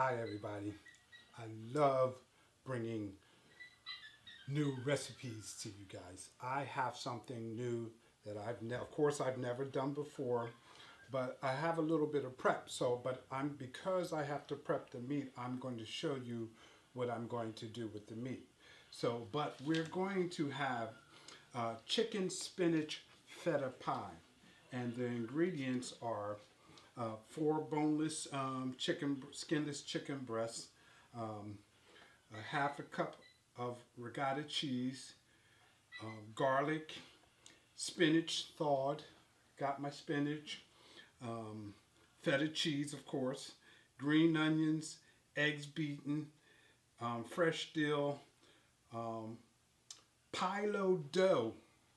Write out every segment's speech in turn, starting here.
Hi everybody. I love bringing new recipes to you guys. I have something new that of course I've never done before, but I have a little bit of prep. Because I have to prep the meat, I'm going to show you what I'm going to do with the meat. But we're going to have chicken spinach feta pie, and the ingredients are 4 boneless skinless chicken breasts, a half a cup of ricotta cheese, garlic, spinach thawed, got my spinach, feta cheese of course, green onions, eggs beaten, fresh dill, phyllo dough,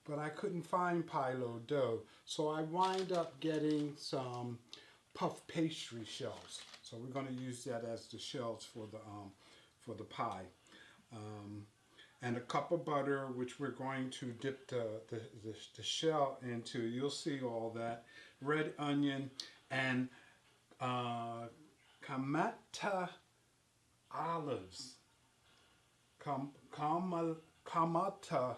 but I couldn't find phyllo dough, so I wind up getting some puff pastry shells. So we're going to use that as the shells for the pie. And a cup of butter, which we're going to dip the shell into. You'll see all that. Red onion and kalamata olives. Kalamata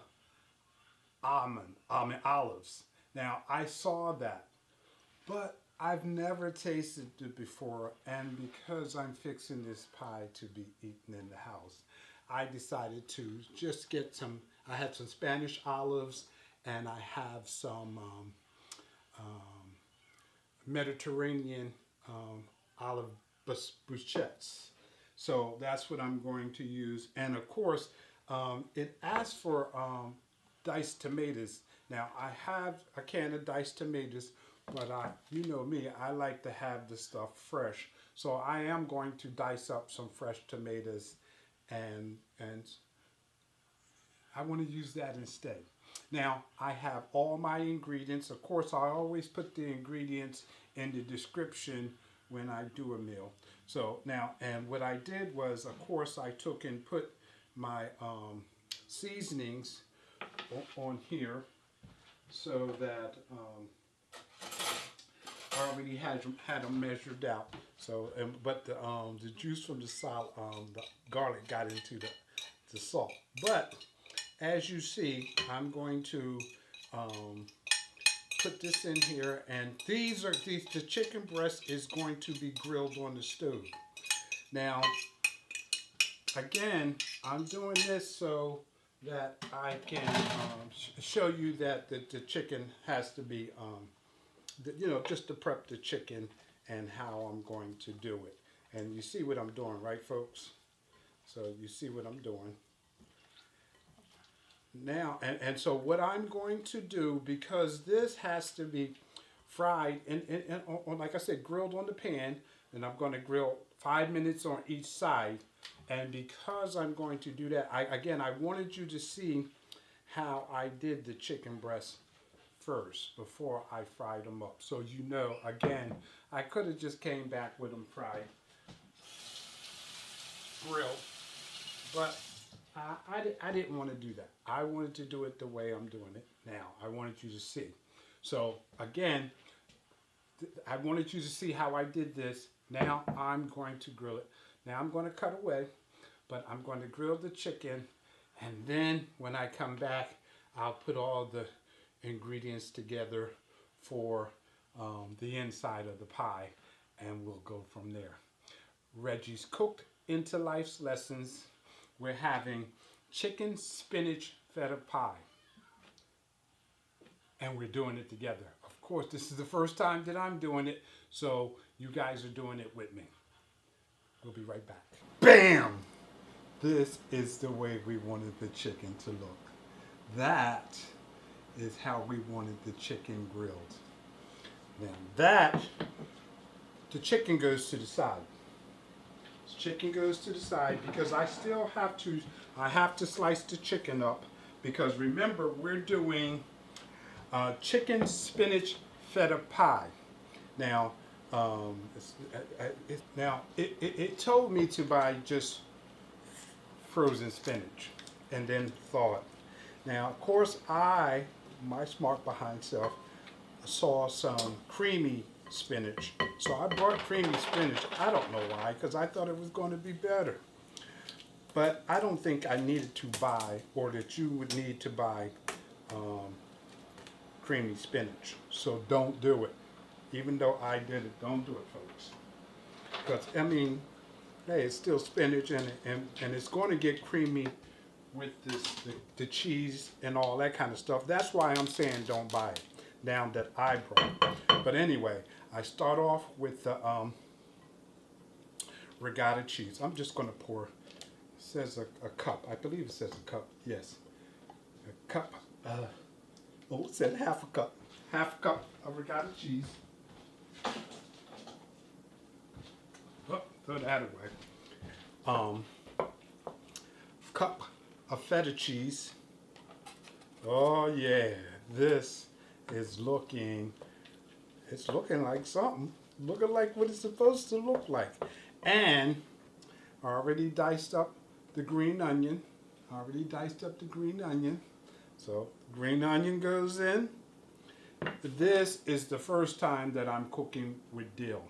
olives. Now, I saw that, but I've never tasted it before, and because I'm fixing this pie to be eaten in the house, I decided to just get some. I had some Spanish olives, and I have some Mediterranean olive bruschettes. So that's what I'm going to use. And of course, it asks for diced tomatoes. Now I have a can of diced tomatoes, but you know me, I like to have the stuff fresh. So I am going to dice up some fresh tomatoes, and I want to use that instead. Now I have all my ingredients. Of course, I always put the ingredients in the description when I do a meal. So now, and what I did was, of course, I took and put my seasonings on here, so that I already had them measured out. So, but the juice from the garlic got into the salt. But as you see, I'm going to put this in here, and the chicken breast is going to be grilled on the stove. Now, again, I'm doing this so that I can show you that the chicken has to be, just to prep the chicken and how I'm going to do it. And you see what I'm doing, right, folks? So you see what I'm doing. Now, and so what I'm going to do, because this has to be fried and like I said, grilled on the pan, and I'm going to grill 5 minutes on each side. And because I'm going to do that, I wanted you to see how I did the chicken breast first before I fried them up. So you know, again, I could have just came back with them fried, grilled, but I didn't want to do that. I wanted to do it the way I'm doing it now. I wanted you to see. So again, I wanted you to see how I did this. Now I'm going to grill it. Now I'm going to cut away, but I'm going to grill the chicken, and then when I come back, I'll put all the ingredients together for the inside of the pie, and we'll go from there. Reggie's Cooked into Life's Lessons. We're having chicken spinach feta pie, and we're doing it together. Of course, this is the first time that I'm doing it, so you guys are doing it with me. We'll be right back. Bam! This is the way we wanted the chicken to look. That is how we wanted the chicken grilled. Now the chicken goes to the side. Chicken goes to the side because I have to slice the chicken up, because remember, we're doing chicken spinach feta pie. Now, it told me to buy just frozen spinach and then thaw it. Now, of course, my smart behind self, saw some creamy spinach So I bought creamy spinach. I don't know why, because I thought it was going to be better. But I don't think I needed to buy, or that you would need to buy creamy spinach. So don't do it. Even though I did it, don't do it, folks. Because, I mean, hey, it's still spinach, and it's going to get creamy with the cheese and all that kind of stuff. That's why I'm saying don't buy it now that I brought it. But anyway, I start off with the ricotta cheese. I'm just going to pour, it says a cup. I believe it says a cup. Yes. A cup. It said half a cup. Half a cup of ricotta cheese. Oh, throw that away. Cup of feta cheese. Oh yeah, this is looking, it's looking like something. Looking like what it's supposed to look like. And I already diced up the green onion. So green onion goes in. This is the first time that I'm cooking with dill.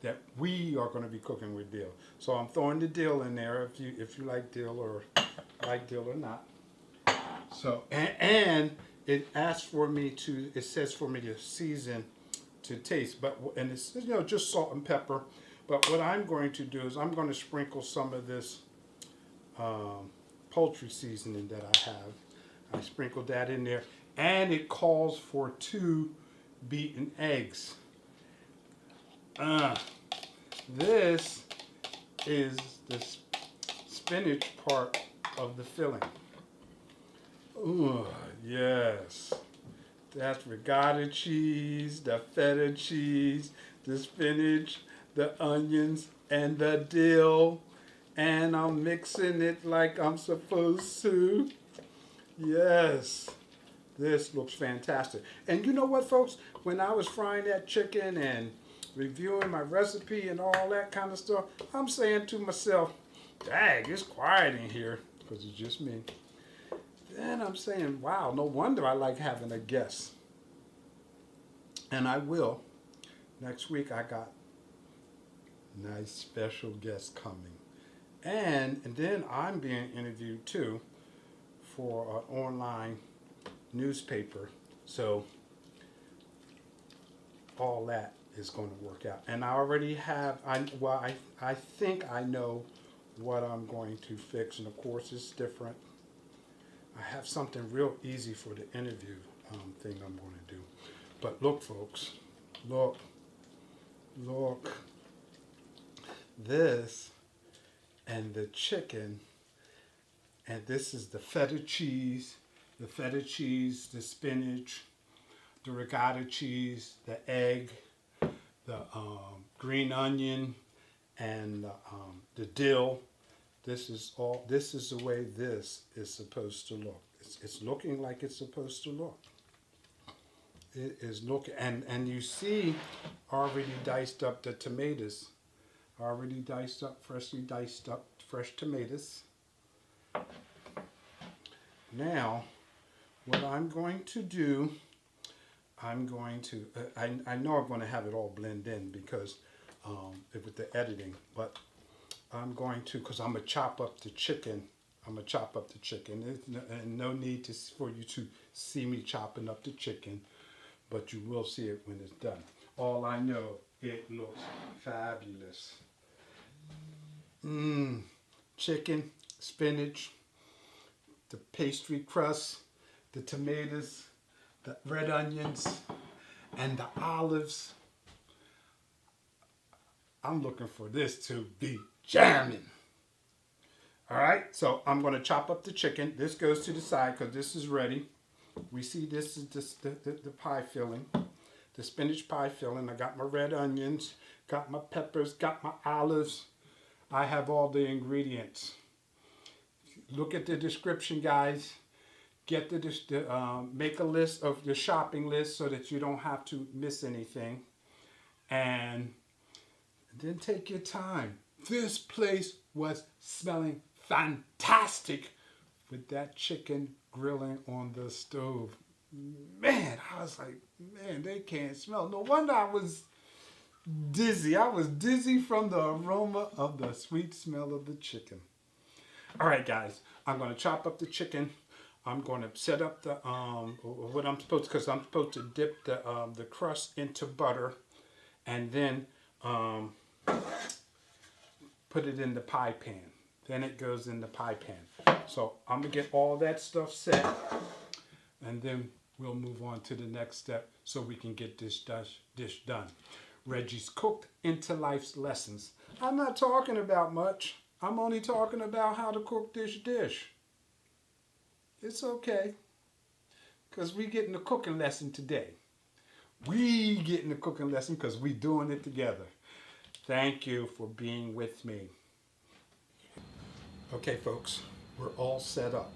That we are going to be cooking with dill. So I'm throwing the dill in there if you like dill or not. So and it asks for me to, it says for me to season to taste, and it's just salt and pepper. But what I'm going to do is I'm going to sprinkle some of this poultry seasoning that I have. I sprinkled that in there, and it calls for 2 beaten eggs. This is the spinach part of the filling. Ooh, yes. That's ricotta cheese, the feta cheese, the spinach, the onions, and the dill. And I'm mixing it like I'm supposed to. Yes. This looks fantastic. And you know what, folks? When I was frying that chicken and reviewing my recipe and all that kind of stuff, I'm saying to myself, dang, it's quiet in here, because it's just me. Then I'm saying, wow, no wonder I like having a guest. And I will. Next week I got nice special guests coming. And then I'm being interviewed too for an online newspaper. So all that is going to work out. And I already have, I think I know what I'm going to fix. And of course it's different. I have something real easy for the interview thing I'm going to do. But look, folks, look. This and the chicken, and this is the feta cheese, the spinach, the ricotta cheese, the egg, the green onion, and the dill. This is the way this is supposed to look. It's looking like it's supposed to look. It is looking, and you see, already diced up the tomatoes. Freshly diced up fresh tomatoes. Now, what I'm going to do, I know I'm going to have it all blend in because with the editing, but I'm going to, because I'm going to chop up the chicken. There's no need for you to see me chopping up the chicken, but you will see it when it's done. All I know, it looks fabulous. Chicken, spinach, the pastry crust, the tomatoes, the red onions, and the olives. I'm looking for this to be jamming. All right, so I'm going to chop up the chicken. This goes to the side because this is ready. We see this is the pie filling, the spinach pie filling. I got my red onions, got my peppers, got my olives. I have all the ingredients. Look at the description, guys. Get make a list of your shopping list so that you don't have to miss anything. And then take your time. This place was smelling fantastic with that chicken grilling on the stove. Man, I was like, man, they can't smell. No wonder I was dizzy. I was dizzy from the aroma of the sweet smell of the chicken. All right, guys, I'm going to chop up the chicken. I'm going to set up the what I'm supposed to, because I'm supposed to dip the crust into butter, and then put it in the pie pan. Then it goes in the pie pan. So I'm gonna get all that stuff set, and then we'll move on to the next step so we can get this dish done. Reggie's Cooked into Life's Lessons. I'm not talking about much. I'm only talking about how to cook this dish. It's okay, because we getting a cooking lesson today. We getting a cooking lesson because we doing it together. Thank you for being with me. Okay, folks, we're all set up.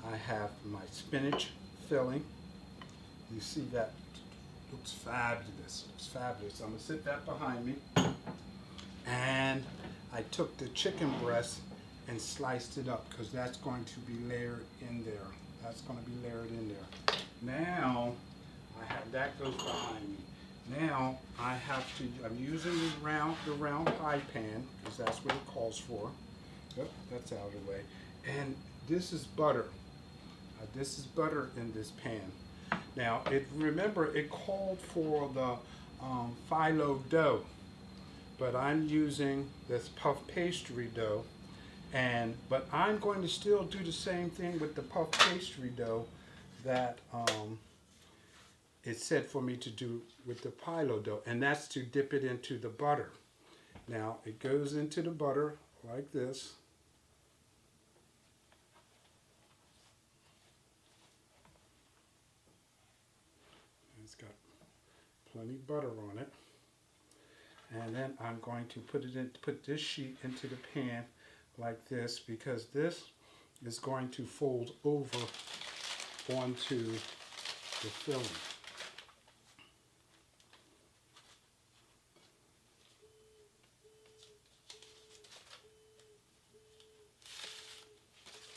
I have my spinach filling. You see that? Looks fabulous. Looks fabulous. I'm gonna sit that behind me. And I took the chicken breast and sliced it up because that's going to be layered in there. That's going to be layered in there. Now, I have that goes behind me. Now, I'm using the round pie pan because that's what it calls for. Yep, that's out of the way. And this is butter. This is butter in this pan. Now, remember it called for the phyllo dough, but I'm using this puff pastry dough. But I'm going to still do the same thing with the puff pastry dough that it said for me to do with the phyllo dough, and that's to dip it into the butter. Now it goes into the butter like this. It's got plenty of butter on it, and then I'm going to put this sheet into the pan like this, because this is going to fold over onto the filling.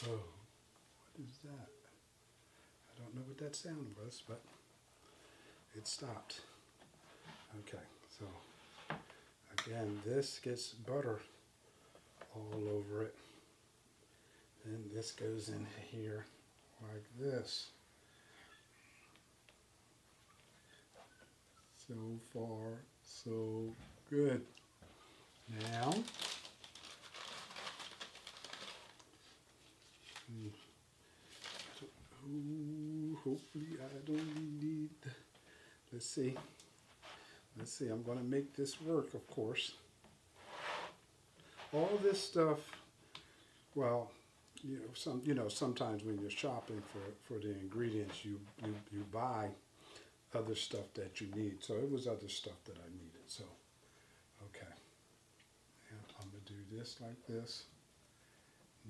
Oh, what is that? I don't know what that sound was, but it stopped. Okay, so again, this gets butter all over it. Then this goes in here like this. So far, so good. Now, hopefully I don't need, let's see, I'm going to make this work, of course. All this stuff, well, sometimes when you're shopping for the ingredients, you buy other stuff that you need. So it was other stuff that I needed. So, okay. Now I'm going to do this like this.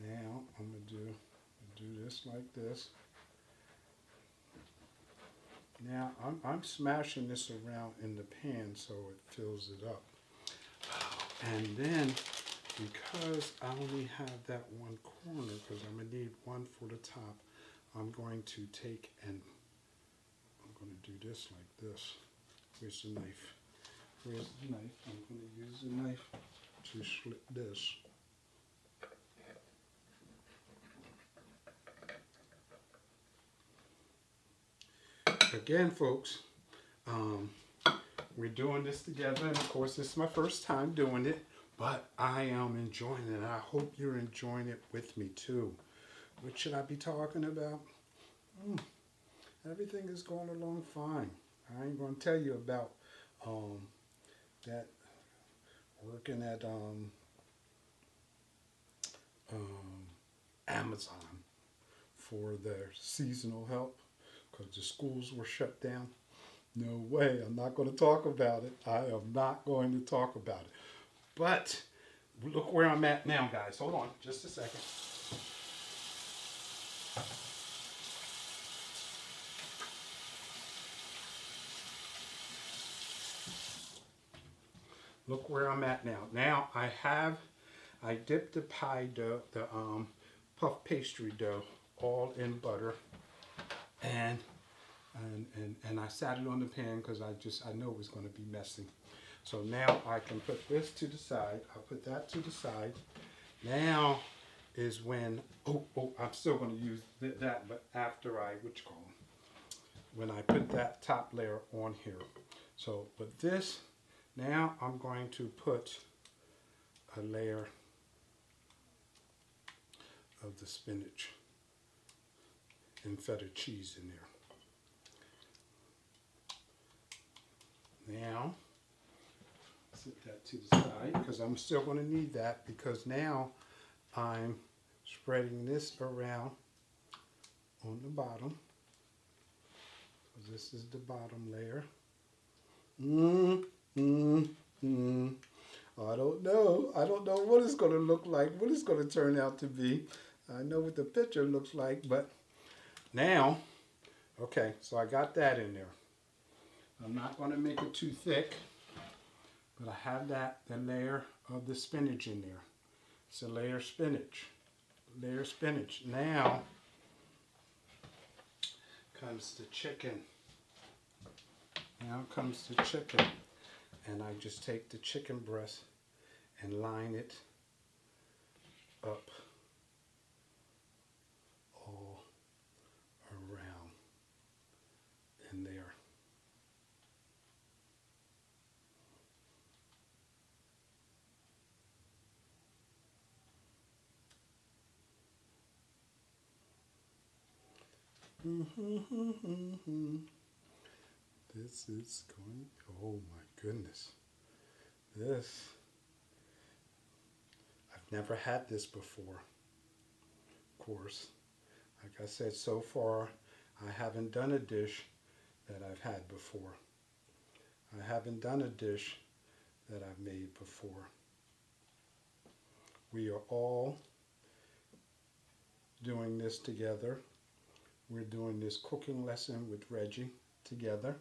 Now I'm going to do this like this. Now I'm smashing this around in the pan so it fills it up. And then, because I only have that one corner, because I'm going to need one for the top, I'm going to take and I'm going to do this like this. Where's the knife? Where's the knife? I'm going to use the knife to slit this. Again, folks, we're doing this together, and of course, this is my first time doing it. But I am enjoying it, and I hope you're enjoying it with me too. What should I be talking about? Everything is going along fine. I ain't going to tell you about that working at Amazon for their seasonal help because the schools were shut down. No way, I'm not going to talk about it. I am not going to talk about it. But look where I'm at now, guys. Hold on just a second. Look where I'm at now. Now I dipped the pie dough, the puff pastry dough, all in butter, and I sat it on the pan because I know it was going to be messy. So now I can put this to the side. I'll put that to the side. Now is when, I'm still going to use that, but after I, when I put that top layer on here. So with this, now I'm going to put a layer of the spinach and feta cheese in there. Now, set that to the side because I'm still going to need that, because now I'm spreading this around on the bottom. So this is the bottom layer. I don't know. I don't know what it's going to look like, what it's going to turn out to be. I know what the picture looks like, but now, okay, so I got that in there. I'm not going to make it too thick, but I have the layer of the spinach in there. It's a layer of spinach. Layer of spinach. Now comes the chicken. Now comes the chicken. And I just take the chicken breast and line it up all around in there. This is going, oh my goodness. This, I've never had this before, of course. Like I said, so far, I haven't done a dish that I've had before. I haven't done a dish that I've made before. We are all doing this together. We're doing this cooking lesson with Reggie together.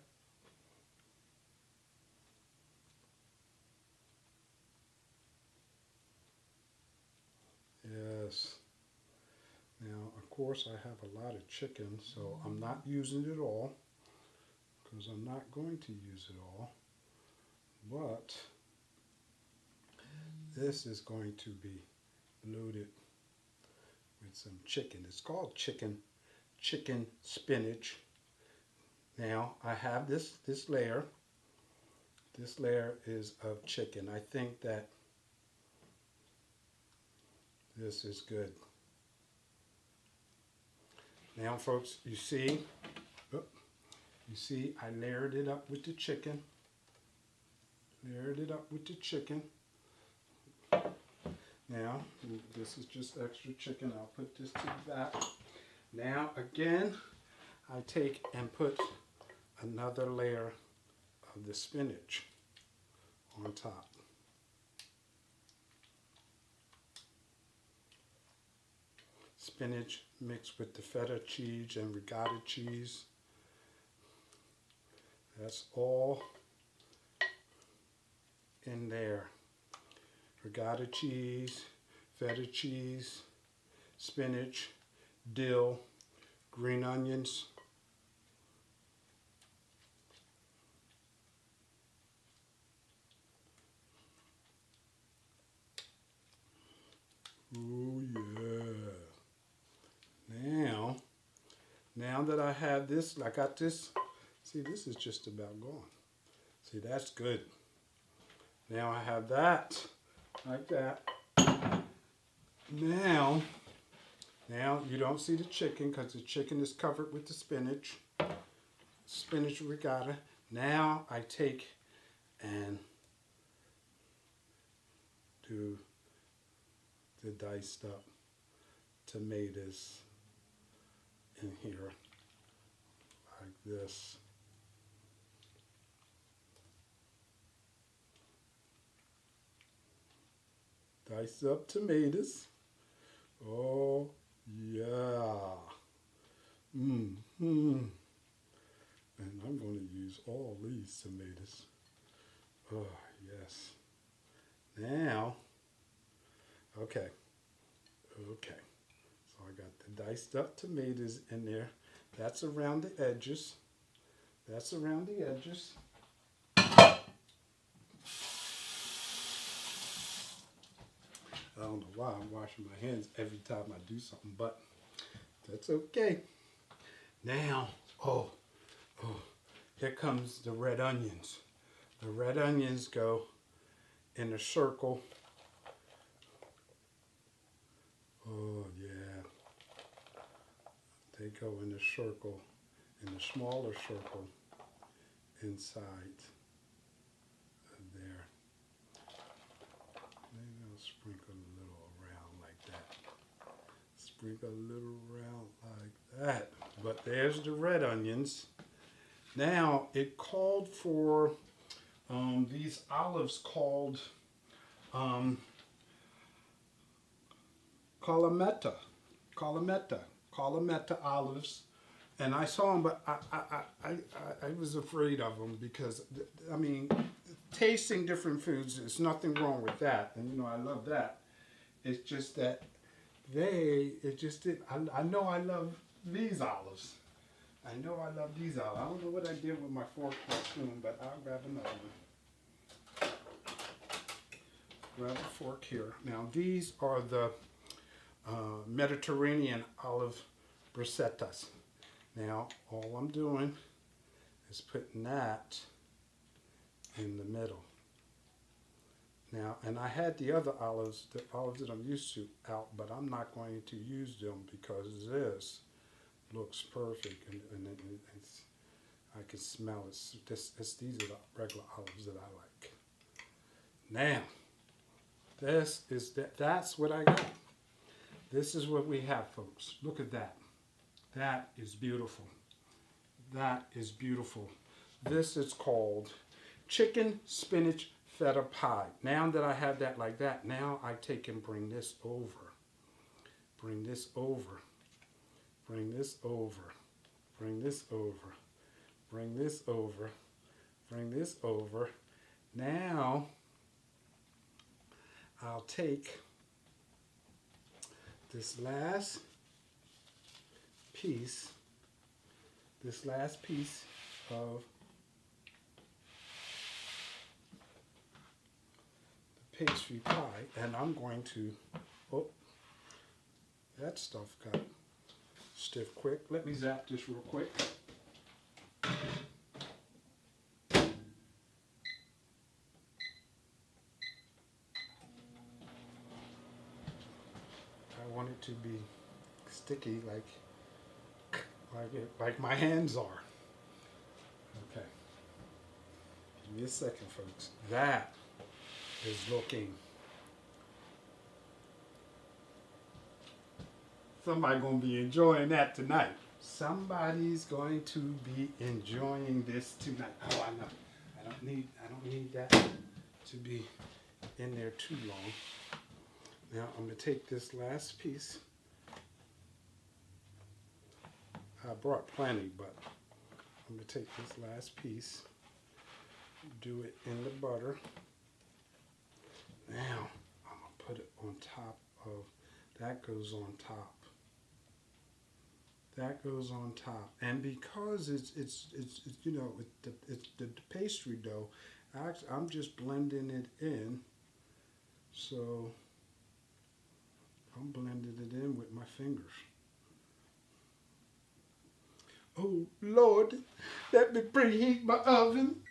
Yes. Now, of course, I have a lot of chicken, so I'm not using it all, because I'm not going to use it all. But this is going to be loaded with some chicken. It's called chicken spinach. Now, I have this layer. This layer is of chicken. I think that this is good. Now, folks, you see, I layered it up with the chicken. Layered it up with the chicken. Now, this is just extra chicken. I'll put this to the back. Now, again, I take and put another layer of the spinach on top. Spinach mixed with the feta cheese and ricotta cheese. That's all in there. Ricotta cheese, feta cheese, spinach, dill, green onions. Oh yeah. Now that I have this, I got this, see, this is just about gone. See, that's good. Now I have that, like that. Now you don't see the chicken because the chicken is covered with the spinach ricotta. Now I take and do the diced up tomatoes in here like this. Diced up tomatoes. Oh yeah. And I'm going to use all these tomatoes. Oh yes. Now, okay. So I got the diced up tomatoes in there. That's around the edges. I don't know why I'm washing my hands every time I do something, but that's okay. Now, here comes the red onions. The red onions go in a circle. Oh yeah. They go in a circle, in a smaller circle inside of there. Maybe I'll sprinkle a little around like that. Sprinkle a little around like that. But there's the red onions. Now, it called for these olives called kalamata olives, and I saw them, but I was afraid of them because, I mean, tasting different foods, there's nothing wrong with that, and you know I love that. It's just that I know I love these olives. I know I love these olives. I don't know what I did with my fork and spoon, but I'll grab another one. Grab a fork here. Now these are the Mediterranean olive bruschettas. Now all I'm doing is putting that in the middle. Now, and I had the other olives, the olives that I'm used to, out, but I'm not going to use them because this looks perfect, and it's, I can smell it. These are the regular olives that I like. Now, that's what I got. This is what we have, folks. Look at that. That is beautiful. That is beautiful. This is called chicken spinach feta pie. Now that I have that like that, now I take and bring this over. Bring this over. Bring this over. Bring this over. Bring this over. Bring this over. Now I'll take this last piece of the pastry pie, and I'm going to, oh, that stuff got stiff quick. Let me zap this real quick. I want it to be sticky like my hands are. Okay. Give me a second, folks. That is looking. Somebody's going to be enjoying that tonight. Somebody's going to be enjoying this tonight. Oh, I know. I don't need that to be in there too long. Now I'm going to take this last piece. I brought plenty, but I'm going to take this last piece, do it in the butter. Now I'm going to put it on top of, that goes on top. That goes on top, and because it's you know, it's the pastry dough, I'm just blending it in. So I'm blending it in with my fingers. Oh Lord, let me preheat my oven.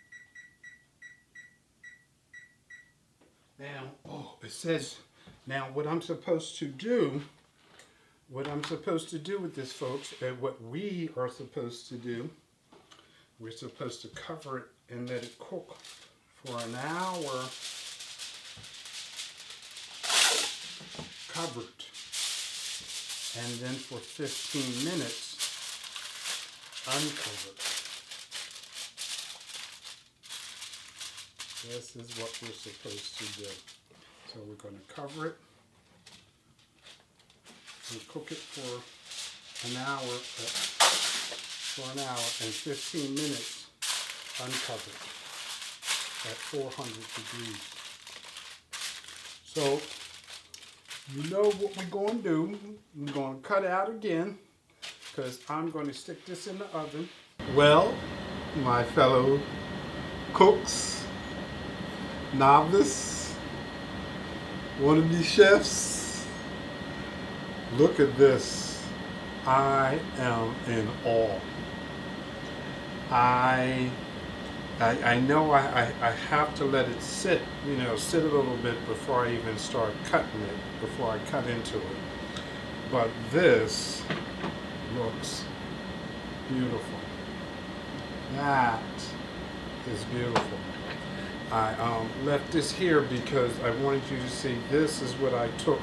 Now, oh, it says now what I'm supposed to do. What I'm supposed to do with this, folks, and what we are supposed to do, we're supposed to cover it and let it cook for an hour, covered, and then for 15 minutes, uncovered. This is what we're supposed to do. So we're going to cover it. We cook it for an hour and 15 minutes uncovered at 400 degrees. So you know what we're going to do. I'm going to cut out again because I'm going to stick this in the oven. Well, my fellow cooks, novice, Want to be chefs? Look at this. I am in awe. I know I have to let it sit, sit a little bit before I even start cutting it, before I cut into it. But this looks beautiful. That is beautiful. I left this here because I wanted you to see this is what I took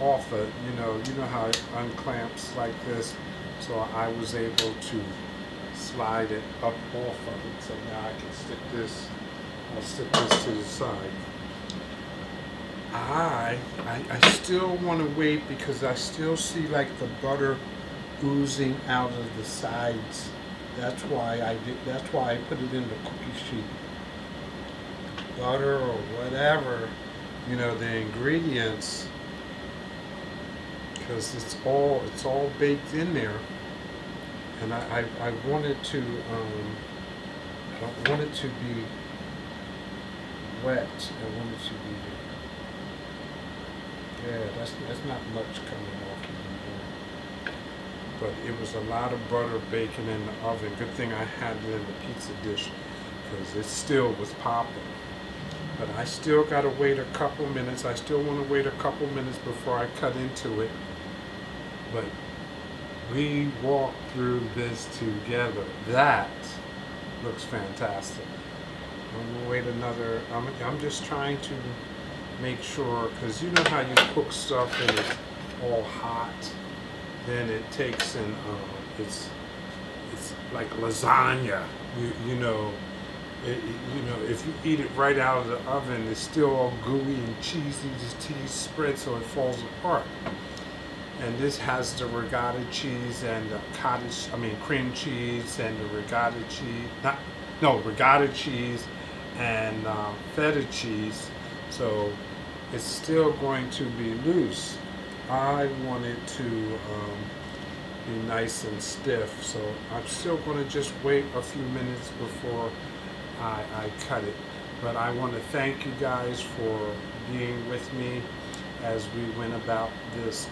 off it. You know how it unclamps like this. So I was able to slide it up off of it. So now I can stick this. I'll stick this to the side. I still want to wait because I still see like the butter oozing out of the sides. That's why I put it in the cookie sheet. Butter or whatever, the ingredients, because it's all baked in there, and I want it to I don't want it to be wet. I want it to be, yeah, that's not much coming off anymore. But it was a lot of butter baking in the oven. Good thing I had it in the pizza dish because it still was popping. But I still got to wait a couple minutes. I still want to wait a couple minutes before I cut into it. But we walk through this together. That looks fantastic. I'm going to wait another, I'm just trying to make sure, because you know how you cook stuff and it's all hot. Then it takes and it's like lasagna, if you eat it right out of the oven, it's still all gooey and cheesy, the cheese spreads so it falls apart. And this has the ricotta cheese and the cream cheese and the ricotta cheese, ricotta cheese and feta cheese. So it's still going to be loose. I want it to be nice and stiff, so I'm still going to just wait a few minutes before I cut it. But I want to thank you guys for being with me as we went about this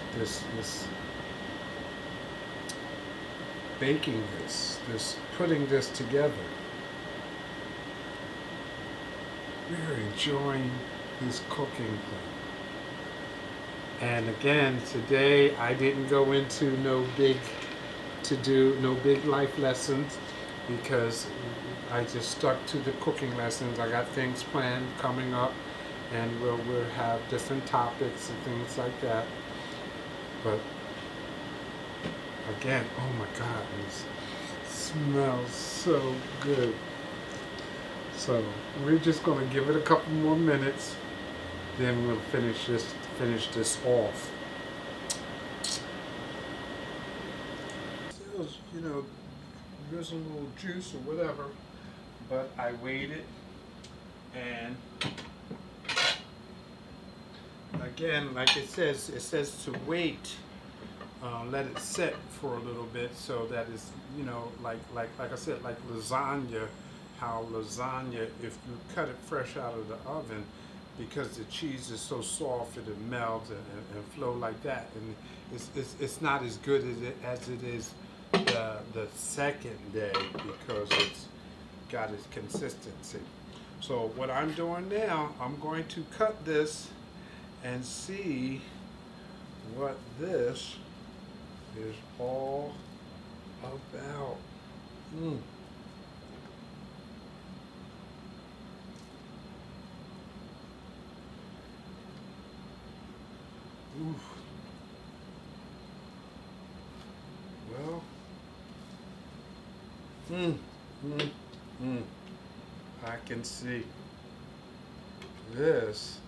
baking this putting this together. We're enjoying this cooking thing. And again, today I didn't go into no big life lessons because I just stuck to the cooking lessons. I got things planned coming up, and we'll have different topics and things like that. But again, oh my God, this smells so good. So we're just gonna give it a couple more minutes, then we'll finish this off. Still, there's a little juice or whatever, but I waited, and again, like it says to wait, let it set for a little bit, so that it's, like I said, like lasagna. How lasagna, if you cut it fresh out of the oven, because the cheese is so soft, it'll melt and flow like that, and it's not as good as it is the second day because it's got its consistency. So what I'm doing now, I'm going to cut this and see what this is all about. Oof. Well, I can see this.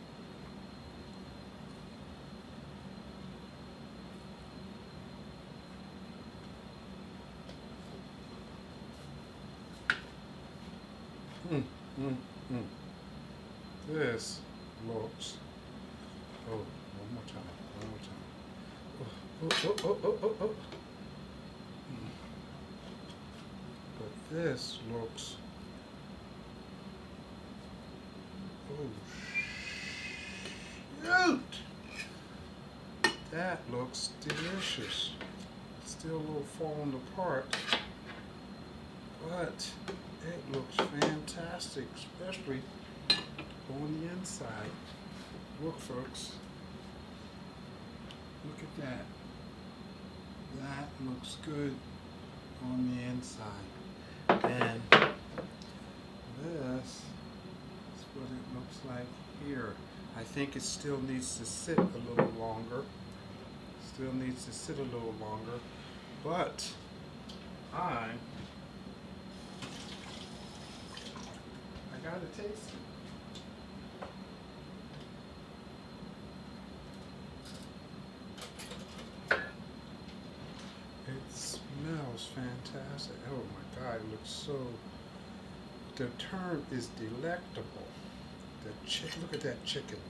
This looks. Oh, one more time. Oh. But this looks. Oh. That looks delicious. Still a little falling apart, but it looks fantastic, especially on the inside. Look, folks. Look at that. That looks good on the inside. And this is what it looks like here. I think it still needs to sit a little longer. Still needs to sit a little longer. But I gotta taste it. It smells fantastic. Oh my God, it looks so, the term is delectable. Look at that chicken.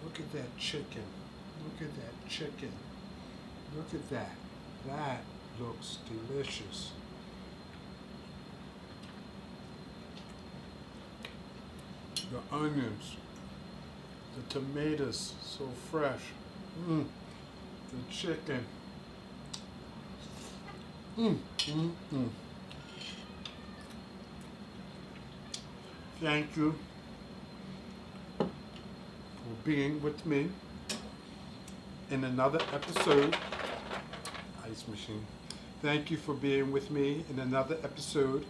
Look at that chicken. Look at that chicken. Look at that. That looks delicious. The onions, the tomatoes, so fresh. The chicken. Thank you for being with me in another episode. Ice machine. Thank you for being with me in another episode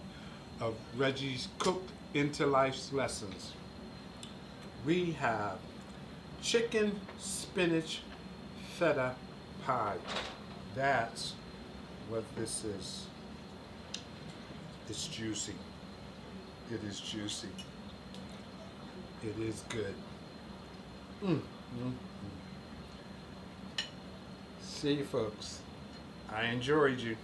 of Reggie's Cooked into Life's Lessons. We have chicken spinach feta pie. That's what this is. It's juicy. It is juicy. It is good. See you, folks. I enjoyed you.